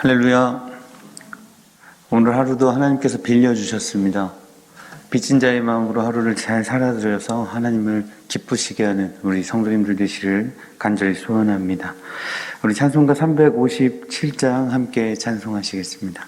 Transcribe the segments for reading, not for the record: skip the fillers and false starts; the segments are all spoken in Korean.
할렐루야. 오늘 하루도 하나님께서 빌려주셨습니다. 빚진 자의 마음으로 하루를 잘 살아드려서 하나님을 기쁘시게 하는 우리 성도님들 되시를 간절히 소원합니다. 우리 찬송가 357장 함께 찬송하시겠습니다.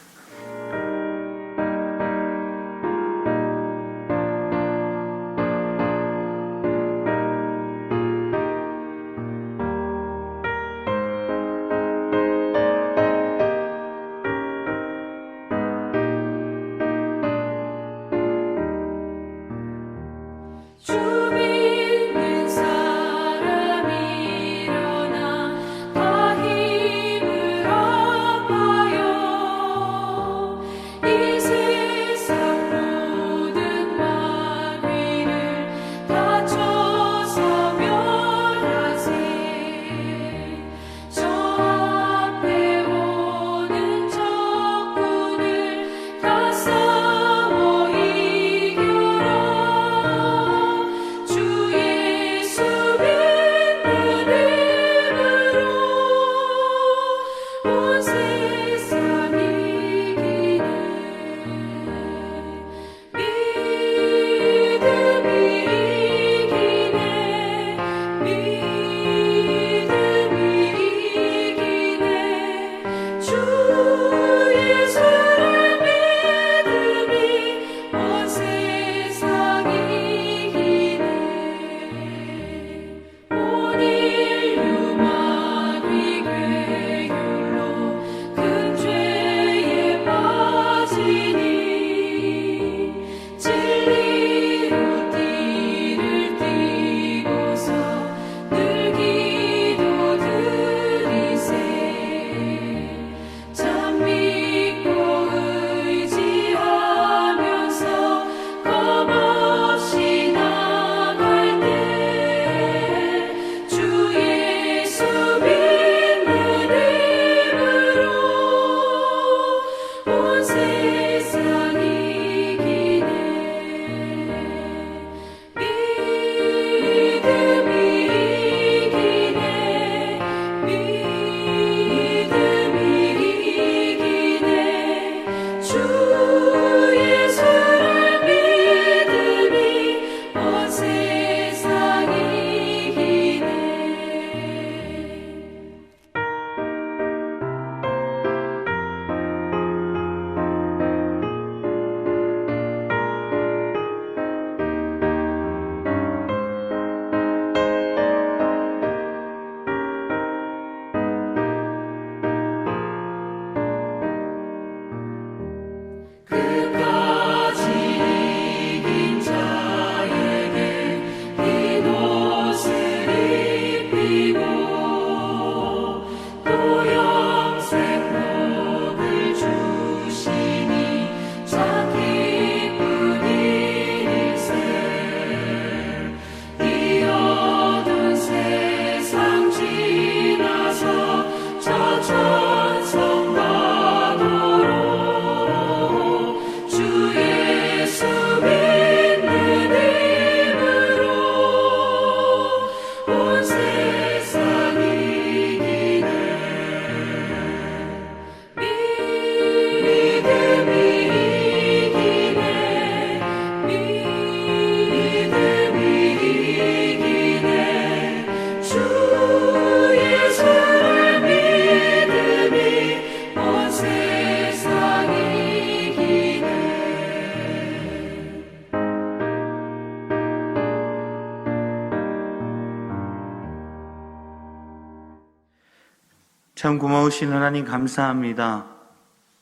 참 고마우신 하나님 감사합니다.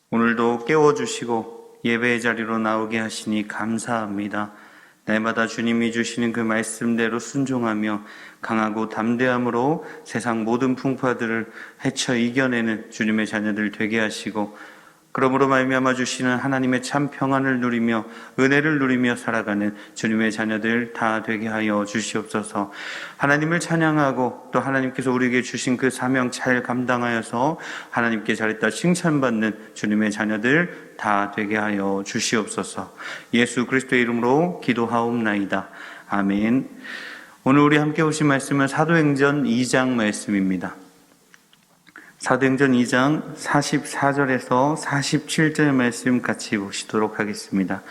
오늘도 깨워주시고 예배의 자리로 나오게 하시니 감사합니다. 날마다 주님이 주시는 그 말씀대로 순종하며 강하고 담대함으로 세상 모든 풍파들을 헤쳐 이겨내는 주님의 자녀들 되게 하시고, 그러므로 말미암아 주시는 하나님의 참 평안을 누리며 은혜를 누리며 살아가는 주님의 자녀들 다 되게 하여 주시옵소서. 하나님을 찬양하고 또 하나님께서 우리에게 주신 그 사명 잘 감당하여서 하나님께 잘했다 칭찬받는 주님의 자녀들 다 되게 하여 주시옵소서. 예수 그리스도의 이름으로 기도하옵나이다. 아멘. 오늘 우리 함께 오신 말씀은 사도행전 2장 말씀입니다. 사도행전 2장 44절에서 47절 말씀 같이 보시도록 하겠습니다.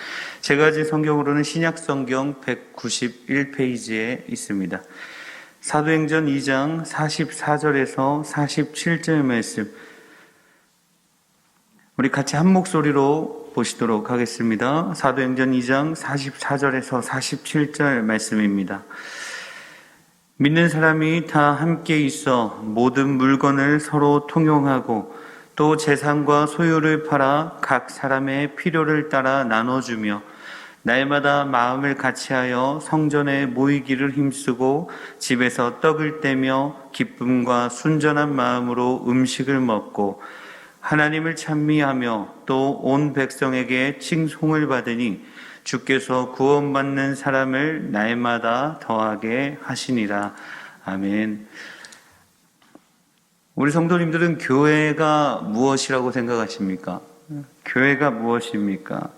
제가 가진 성경으로는 신약성경 191페이지에 있습니다. 사도행전 2장 44절에서 47절 말씀, 우리 같이 한 목소리로 보시도록 하겠습니다. 사도행전 2장 44절에서 47절 말씀입니다. 믿는 사람이 다 함께 있어 모든 물건을 서로 통용하고 또 재산과 소유를 팔아 각 사람의 필요를 따라 나눠주며 날마다 마음을 같이하여 성전에 모이기를 힘쓰고 집에서 떡을 떼며 기쁨과 순전한 마음으로 음식을 먹고 하나님을 찬미하며 또 온 백성에게 칭송을 받으니 주께서 구원받는 사람을 날마다 더하게 하시니라. 아멘. 우리 성도님들은 교회가 무엇이라고 생각하십니까? 교회가 무엇입니까?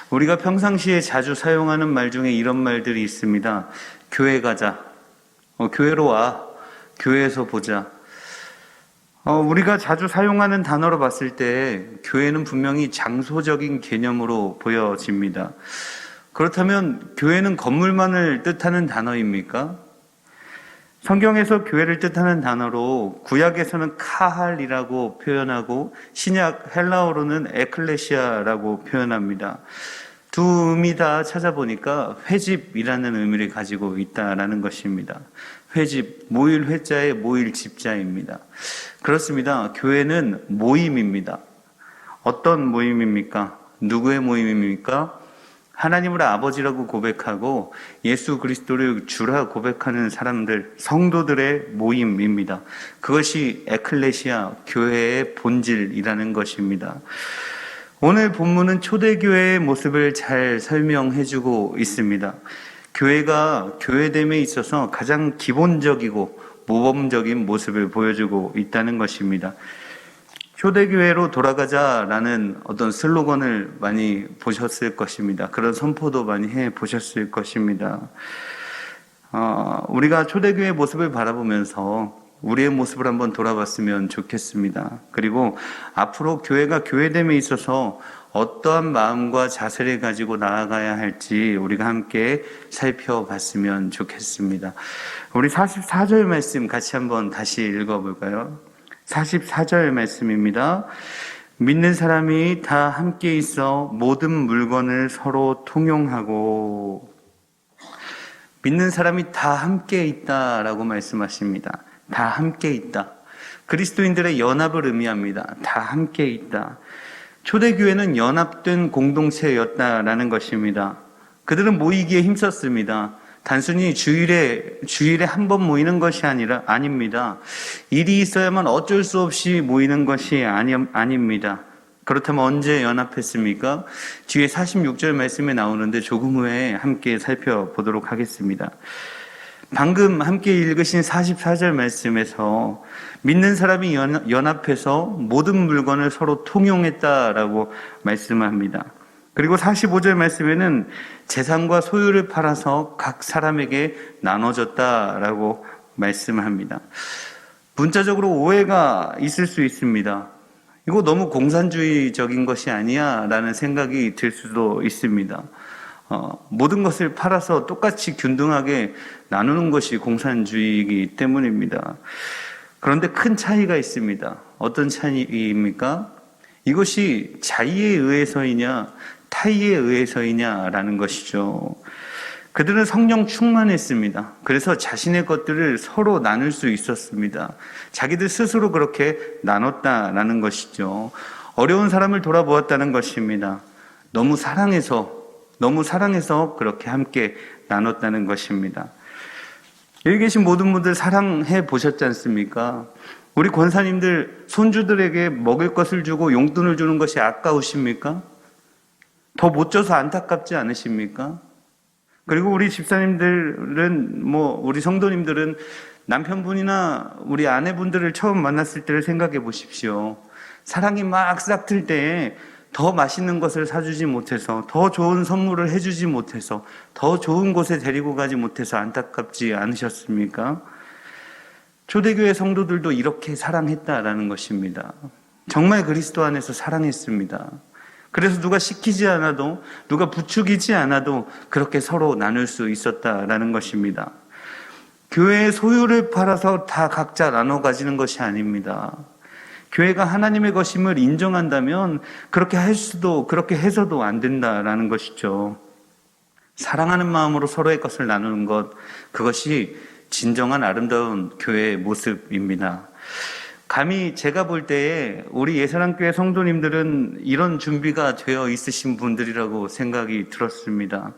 우리가 평상시에 자주 사용하는 말 중에 이런 말들이 있습니다. 교회 가자. 교회로 와. 교회에서 보자. 우리가 자주 사용하는 단어로 봤을 때 교회는 분명히 장소적인 개념으로 보여집니다. 그렇다면 교회는 건물만을 뜻하는 단어입니까? 성경에서 교회를 뜻하는 단어로 구약에서는 카할이라고 표현하고 신약 헬라어로는 에클레시아라고 표현합니다. 두 의미 다 찾아보니까 회집이라는 의미를 가지고 있다라는 것입니다. 회집, 모일 회자의 모일 집자입니다. 그렇습니다. 교회는 모임입니다. 어떤 모임입니까? 누구의 모임입니까? 하나님을 아버지라고 고백하고 예수 그리스도를 주라 고백하는 사람들, 성도들의 모임입니다. 그것이 에클레시아, 교회의 본질이라는 것입니다. 오늘 본문은 초대교회의 모습을 잘 설명해주고 있습니다. 교회가 교회됨에 있어서 가장 기본적이고 모범적인 모습을 보여주고 있다는 것입니다. 초대교회로 돌아가자라는 어떤 슬로건을 많이 보셨을 것입니다. 그런 선포도 많이 해보셨을 것입니다. 우리가 초대교회의 모습을 바라보면서 우리의 모습을 한번 돌아봤으면 좋겠습니다. 그리고 앞으로 교회가 교회됨에 있어서 어떠한 마음과 자세를 가지고 나아가야 할지 우리가 함께 살펴봤으면 좋겠습니다. 우리 44절 말씀 같이 한번 다시 읽어볼까요? 44절 말씀입니다. 믿는 사람이 다 함께 있어 모든 물건을 서로 통용하고, 믿는 사람이 다 함께 있다라고 말씀하십니다. 다 함께 있다. 그리스도인들의 연합을 의미합니다. 다 함께 있다. 초대교회는 연합된 공동체였다라는 것입니다. 그들은 모이기에 힘썼습니다. 단순히 주일에 한 번 모이는 것이 아닙니다. 일이 있어야만 어쩔 수 없이 모이는 것이 아닙니다. 그렇다면 언제 연합했습니까? 뒤에 46절 말씀에 나오는데 조금 후에 함께 살펴보도록 하겠습니다. 방금 함께 읽으신 44절 말씀에서 믿는 사람이 연합해서 모든 물건을 서로 통용했다라고 말씀합니다. 그리고 45절 말씀에는 재산과 소유를 팔아서 각 사람에게 나눠줬다라고 말씀합니다. 문자적으로 오해가 있을 수 있습니다. 이거 너무 공산주의적인 것이 아니야 라는 생각이 들 수도 있습니다. 모든 것을 팔아서 똑같이 균등하게 나누는 것이 공산주의이기 때문입니다. 그런데 큰 차이가 있습니다. 어떤 차이입니까? 이것이 자의에 의해서이냐 타의에 의해서이냐라는 것이죠. 그들은 성령 충만했습니다. 그래서 자신의 것들을 서로 나눌 수 있었습니다. 자기들 스스로 그렇게 나눴다라는 것이죠. 어려운 사람을 돌아보았다는 것입니다. 너무 사랑해서 그렇게 함께 나눴다는 것입니다. 여기 계신 모든 분들 사랑해 보셨지 않습니까? 우리 권사님들 손주들에게 먹을 것을 주고 용돈을 주는 것이 아까우십니까? 더 못 줘서 안타깝지 않으십니까? 그리고 우리 집사님들은 우리 성도님들은 남편분이나 우리 아내분들을 처음 만났을 때를 생각해 보십시오. 사랑이 막 싹틀 때에 더 맛있는 것을 사주지 못해서, 더 좋은 선물을 해주지 못해서, 더 좋은 곳에 데리고 가지 못해서 안타깝지 않으셨습니까? 초대교회 성도들도 이렇게 사랑했다라는 것입니다. 정말 그리스도 안에서 사랑했습니다. 그래서 누가 시키지 않아도, 누가 부추기지 않아도 그렇게 서로 나눌 수 있었다라는 것입니다. 교회의 소유를 팔아서 다 각자 나눠 가지는 것이 아닙니다. 교회가 하나님의 것임을 인정한다면 그렇게 할 수도, 그렇게 해서도 안 된다라는 것이죠. 사랑하는 마음으로 서로의 것을 나누는 것, 그것이 진정한 아름다운 교회의 모습입니다. 감히 제가 볼 때에 우리 예사랑교회 성도님들은 이런 준비가 되어 있으신 분들이라고 생각이 들었습니다.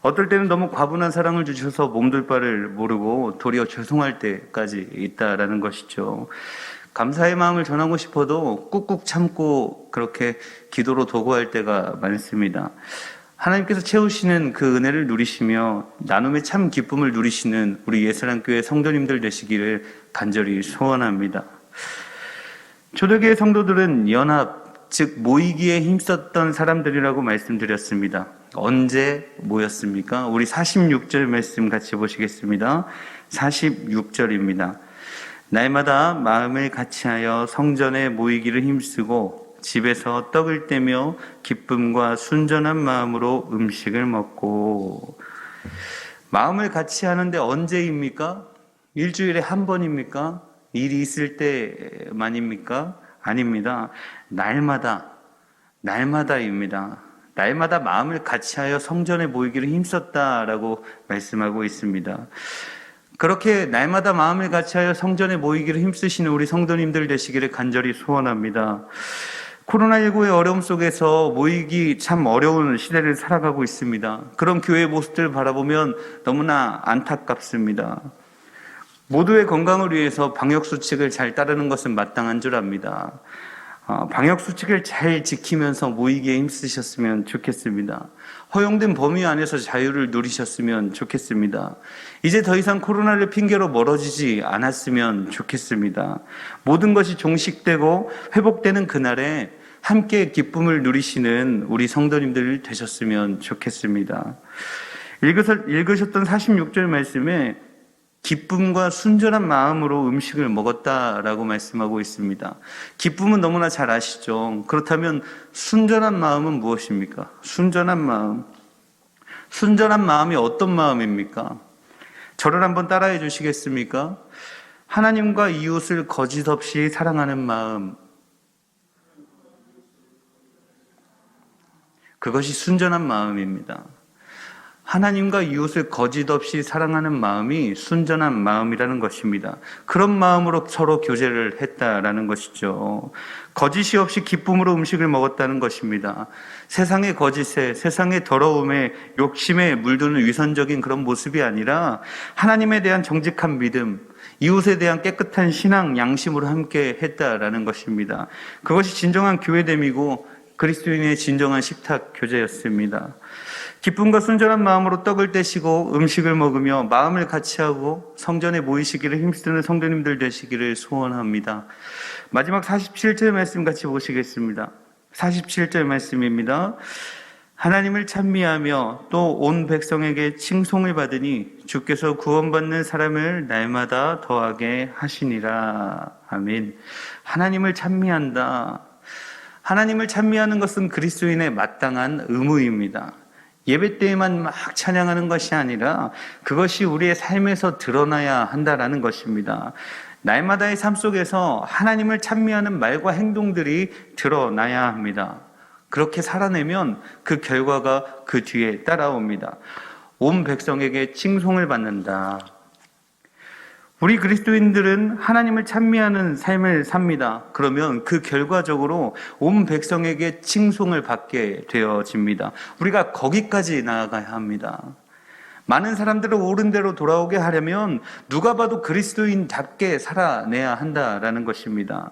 어떨 때는 너무 과분한 사랑을 주셔서 몸둘 바를 모르고 도리어 죄송할 때까지 있다라는 것이죠. 감사의 마음을 전하고 싶어도 꾹꾹 참고 그렇게 기도로 도구할 때가 많습니다. 하나님께서 채우시는 그 은혜를 누리시며 나눔의 참 기쁨을 누리시는 우리 예사랑교회 성도님들 되시기를 간절히 소원합니다. 초대교회 성도들은 연합, 즉 모이기에 힘썼던 사람들이라고 말씀드렸습니다. 언제 모였습니까? 우리 46절 말씀 같이 보시겠습니다. 46절입니다. 날마다 마음을 같이하여 성전에 모이기를 힘쓰고 집에서 떡을 떼며 기쁨과 순전한 마음으로 음식을 먹고. 마음을 같이 하는데 언제입니까? 일주일에 한 번입니까? 일이 있을 때만입니까? 아닙니다. 날마다입니다. 날마다 마음을 같이하여 성전에 모이기를 힘썼다라고 말씀하고 있습니다. 그렇게 날마다 마음을 같이하여 성전에 모이기를 힘쓰시는 우리 성도님들 되시기를 간절히 소원합니다. 코로나19의 어려움 속에서 모이기 참 어려운 시대를 살아가고 있습니다. 그런 교회의 모습들을 바라보면 너무나 안타깝습니다. 모두의 건강을 위해서 방역수칙을 잘 따르는 것은 마땅한 줄 압니다. 방역수칙을 잘 지키면서 모이기에 힘쓰셨으면 좋겠습니다. 허용된 범위 안에서 자유를 누리셨으면 좋겠습니다. 이제 더 이상 코로나를 핑계로 멀어지지 않았으면 좋겠습니다. 모든 것이 종식되고 회복되는 그날에 함께 기쁨을 누리시는 우리 성도님들 되셨으면 좋겠습니다. 읽으셨던 46절 말씀에 기쁨과 순전한 마음으로 음식을 먹었다라고 말씀하고 있습니다. 기쁨은 너무나 잘 아시죠? 그렇다면 순전한 마음은 무엇입니까? 순전한 마음. 순전한 마음이 어떤 마음입니까? 저를 한번 따라해 주시겠습니까? 하나님과 이웃을 거짓 없이 사랑하는 마음. 그것이 순전한 마음입니다. 하나님과 이웃을 거짓 없이 사랑하는 마음이 순전한 마음이라는 것입니다. 그런 마음으로 서로 교제를 했다라는 것이죠. 거짓이 없이 기쁨으로 음식을 먹었다는 것입니다. 세상의 거짓에, 세상의 더러움에, 욕심에 물드는 위선적인 그런 모습이 아니라 하나님에 대한 정직한 믿음, 이웃에 대한 깨끗한 신앙, 양심으로 함께 했다라는 것입니다. 그것이 진정한 교회됨이고 그리스도인의 진정한 식탁 교제였습니다. 기쁨과 순전한 마음으로 떡을 떼시고 음식을 먹으며 마음을 같이하고 성전에 모이시기를 힘쓰는 성도님들 되시기를 소원합니다. 마지막 47절 말씀 같이 보시겠습니다. 47절 말씀입니다. 하나님을 찬미하며 또 온 백성에게 칭송을 받으니 주께서 구원받는 사람을 날마다 더하게 하시니라. 아멘. 하나님을 찬미한다. 하나님을 찬미하는 것은 그리스도인의 마땅한 의무입니다. 예배 때에만 막 찬양하는 것이 아니라 그것이 우리의 삶에서 드러나야 한다라는 것입니다. 날마다의 삶 속에서 하나님을 찬미하는 말과 행동들이 드러나야 합니다. 그렇게 살아내면 그 결과가 그 뒤에 따라옵니다. 온 백성에게 칭송을 받는다. 우리 그리스도인들은 하나님을 찬미하는 삶을 삽니다. 그러면 그 결과적으로 온 백성에게 칭송을 받게 되어집니다. 우리가 거기까지 나아가야 합니다. 많은 사람들을 옳은 대로 돌아오게 하려면 누가 봐도 그리스도인답게 살아내야 한다라는 것입니다.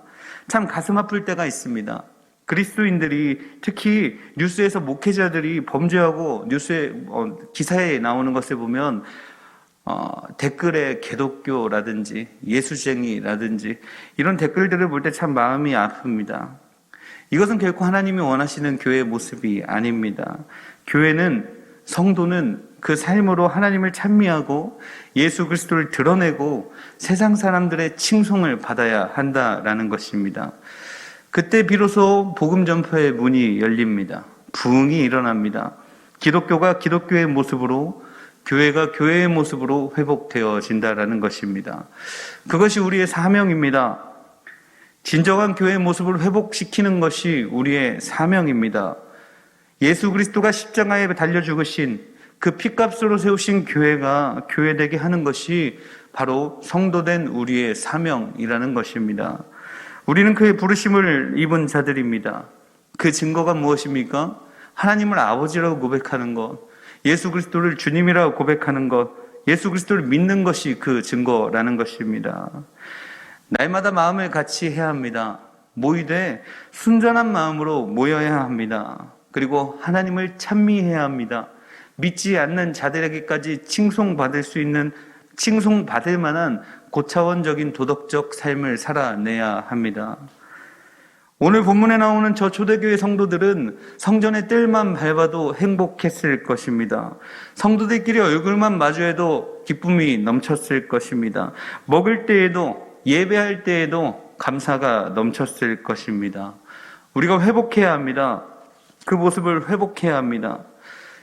참 가슴 아플 때가 있습니다. 그리스도인들이 특히 뉴스에서 목회자들이 범죄하고 뉴스에 기사에 나오는 것을 보면 댓글에 개독교라든지 예수쟁이라든지 이런 댓글들을 볼 때 참 마음이 아픕니다. 이것은 결코 하나님이 원하시는 교회의 모습이 아닙니다. 교회는, 성도는 그 삶으로 하나님을 찬미하고 예수 그리스도를 드러내고 세상 사람들의 칭송을 받아야 한다라는 것입니다. 그때 비로소 복음 전파의 문이 열립니다. 부흥이 일어납니다. 기독교가 기독교의 모습으로, 교회가 교회의 모습으로 회복되어진다라는 것입니다. 그것이 우리의 사명입니다. 진정한 교회의 모습을 회복시키는 것이 우리의 사명입니다. 예수 그리스도가 십자가에 달려 죽으신 그 피값으로 세우신 교회가 교회되게 하는 것이 바로 성도된 우리의 사명이라는 것입니다. 우리는 그의 부르심을 입은 자들입니다. 그 증거가 무엇입니까? 하나님을 아버지라고 고백하는 것, 예수 그리스도를 주님이라고 고백하는 것, 예수 그리스도를 믿는 것이 그 증거라는 것입니다. 날마다 마음을 같이 해야 합니다. 모이되 순전한 마음으로 모여야 합니다. 그리고 하나님을 찬미해야 합니다. 믿지 않는 자들에게까지 칭송받을 수 있는, 칭송받을 만한 고차원적인 도덕적 삶을 살아내야 합니다. 오늘 본문에 나오는 저 초대교회 성도들은 성전의 뜰만 밟아도 행복했을 것입니다. 성도들끼리 얼굴만 마주해도 기쁨이 넘쳤을 것입니다. 먹을 때에도, 예배할 때에도 감사가 넘쳤을 것입니다. 우리가 회복해야 합니다. 그 모습을 회복해야 합니다.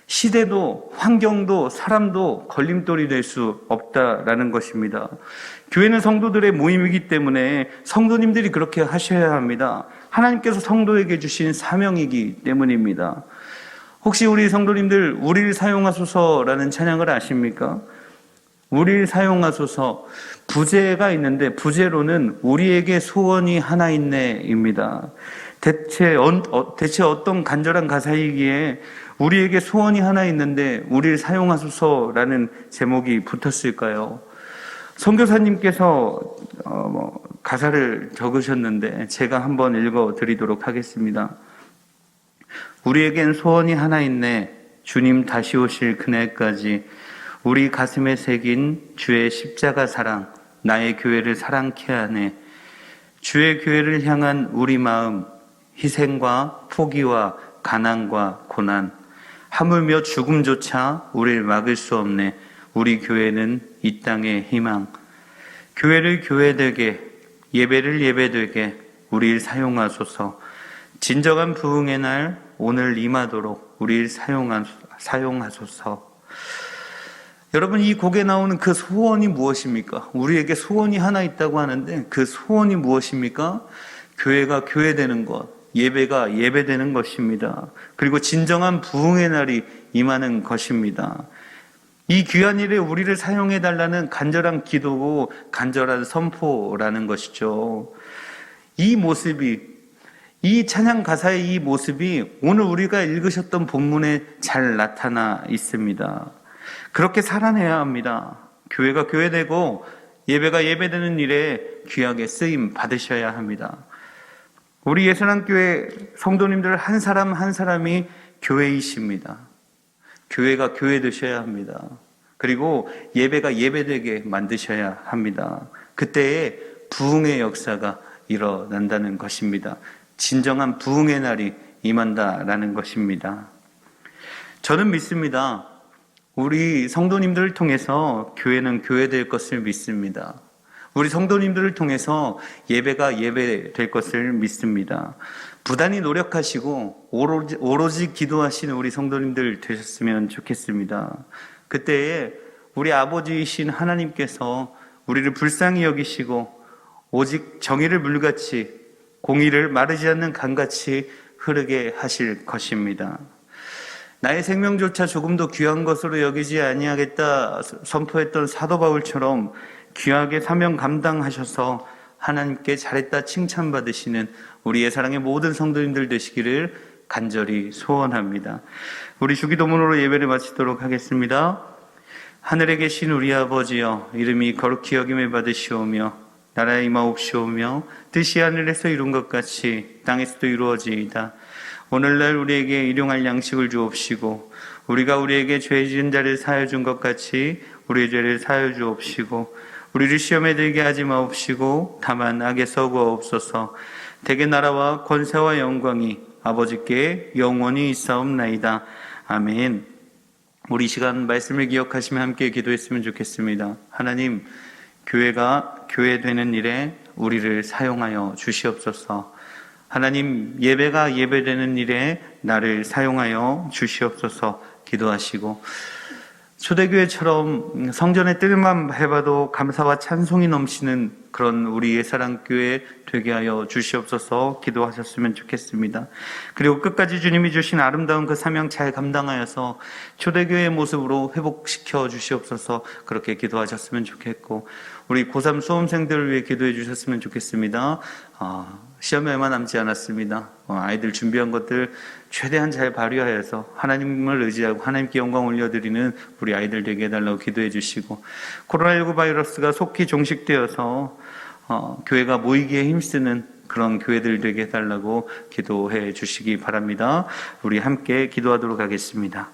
시대도 환경도 사람도 걸림돌이 될 수 없다라는 것입니다. 교회는 성도들의 모임이기 때문에 성도님들이 그렇게 하셔야 합니다. 하나님께서 성도에게 주신 사명이기 때문입니다. 혹시 우리 성도님들 우리를 사용하소서라는 찬양을 아십니까? 우리를 사용하소서. 부제가 있는데 부제로는 우리에게 소원이 하나 있네입니다. 대체 어떤 간절한 가사이기에 우리에게 소원이 하나 있는데 우리를 사용하소서라는 제목이 붙었을까요? 선교사님께서 가사를 적으셨는데 제가 한번 읽어드리도록 하겠습니다. 우리에겐 소원이 하나 있네. 주님 다시 오실 그날까지 우리 가슴에 새긴 주의 십자가 사랑, 나의 교회를 사랑케 하네. 주의 교회를 향한 우리 마음, 희생과 포기와 가난과 고난, 하물며 죽음조차 우리를 막을 수 없네. 우리 교회는 이 땅의 희망. 교회를 교회되게, 예배를 예배되게 우리를 사용하소서. 진정한 부흥의 날 오늘 임하도록 우리를 사용하소서. 여러분, 이 곡에 나오는 그 소원이 무엇입니까? 우리에게 소원이 하나 있다고 하는데 그 소원이 무엇입니까? 교회가 교회되는 것, 예배가 예배되는 것입니다. 그리고 진정한 부흥의 날이 임하는 것입니다. 이 귀한 일에 우리를 사용해달라는 간절한 기도고 간절한 선포라는 것이죠. 이 모습이, 이 찬양 가사의 이 모습이 오늘 우리가 읽으셨던 본문에 잘 나타나 있습니다. 그렇게 살아내야 합니다. 교회가 교회되고 예배가 예배되는 일에 귀하게 쓰임 받으셔야 합니다. 우리 예수님교회 성도님들 한 사람 한 사람이 교회이십니다. 교회가 교회되셔야 합니다. 그리고 예배가 예배되게 만드셔야 합니다. 그때에 부흥의 역사가 일어난다는 것입니다. 진정한 부흥의 날이 임한다라는 것입니다. 저는 믿습니다. 우리 성도님들을 통해서 교회는 교회될 것을 믿습니다. 우리 성도님들을 통해서 예배가 예배될 것을 믿습니다. 부단히 노력하시고 오로지 기도하시는 우리 성도님들 되셨으면 좋겠습니다. 그때에 우리 아버지이신 하나님께서 우리를 불쌍히 여기시고 오직 정의를 물같이 공의를 마르지 않는 강같이 흐르게 하실 것입니다. 나의 생명조차 조금도 귀한 것으로 여기지 아니하겠다 선포했던 사도 바울처럼 귀하게 사명 감당하셔서 하나님께 잘했다 칭찬받으시는 우리의 사랑의 모든 성도님들 되시기를 간절히 소원합니다. 우리 주기도문으로 예배를 마치도록 하겠습니다. 하늘에 계신 우리 아버지여, 이름이 거룩히 여김을 받으시오며 나라에 임하옵시오며 뜻이 하늘에서 이룬 것 같이 땅에서도 이루어지이다. 오늘날 우리에게 일용할 양식을 주옵시고 우리가 우리에게 죄 지은 자를 사하여 준 것 같이 우리의 죄를 사하여 주옵시고 우리를 시험에 들게 하지 마옵시고 다만 악에서 구하옵소서. 대개 나라와 권세와 영광이 아버지께 영원히 있사옵나이다. 아멘. 우리 시간 말씀을 기억하시며 함께 기도했으면 좋겠습니다. 하나님, 교회가 교회되는 일에 우리를 사용하여 주시옵소서. 하나님, 예배가 예배되는 일에 나를 사용하여 주시옵소서 기도하시고, 초대교회처럼 성전의 뜰만 해봐도 감사와 찬송이 넘치는 그런 우리의 사랑교회 되게 하여 주시옵소서 기도하셨으면 좋겠습니다. 그리고 끝까지 주님이 주신 아름다운 그 사명 잘 감당하여서 초대교회의 모습으로 회복시켜 주시옵소서 그렇게 기도하셨으면 좋겠고, 우리 고3 수험생들을 위해 기도해 주셨으면 좋겠습니다. 시험이 얼마 남지 않았습니다. 아이들 준비한 것들 최대한 잘 발휘하여서 하나님을 의지하고 하나님께 영광 올려드리는 우리 아이들 되게 해달라고 기도해 주시고, 코로나19 바이러스가 속히 종식되어서 교회가 모이기에 힘쓰는 그런 교회들 되게 해달라고 기도해 주시기 바랍니다. 우리 함께 기도하도록 하겠습니다.